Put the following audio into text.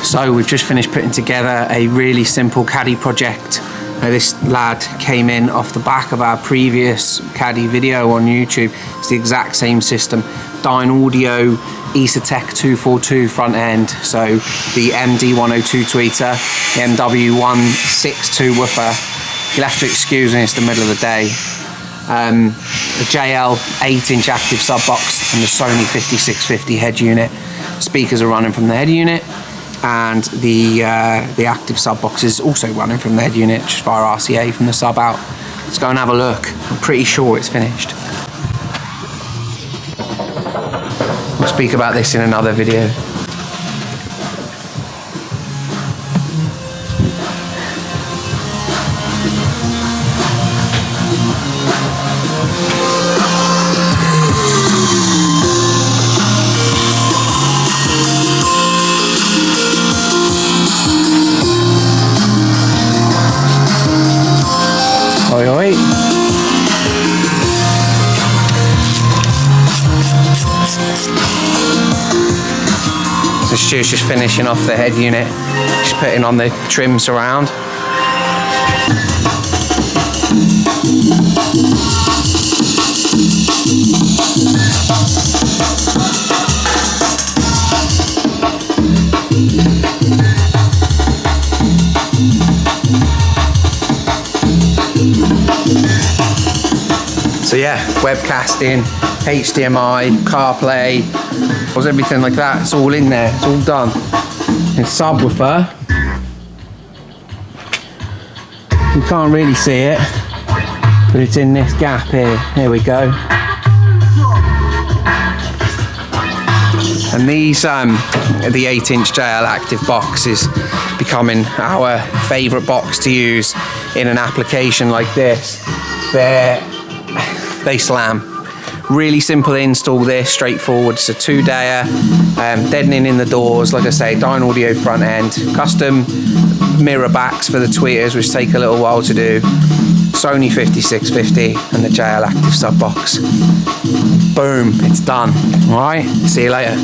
So we've just finished putting together a really simple Caddy project. This lad came in off the back of our previous Caddy video on YouTube. It's the exact same system. Audio Ethertech 242 front end. So the MD102 tweeter, the MW162 woofer. You'll have to excuse me, it's the middle of the day. The JL 8-inch active sub box and the Sony 5650 head unit. Speakers are running from the head unit, and the active sub box is also running from the head unit, just via RCA from the sub out. Let's go and have a look. I'm pretty sure it's finished. We'll speak about this in another video. Oi, oi. So Stu's just finishing off the head unit, just putting on the trim surround. So yeah, webcasting, HDMI, CarPlay, everything like that. It's all in there. It's all done. And subwoofer. You can't really see it, but it's in this gap here. Here we go. And these, the 8-inch JL active box is becoming our favourite box to use in an application like this. They slam. Really simple install this, straightforward. It's a 2-dayer, deadening in the doors, like I say, Audio front end, custom mirror backs for the tweeters, which take a little while to do, Sony 5650 and the JL active sub box. Boom, it's done. All right, see you later.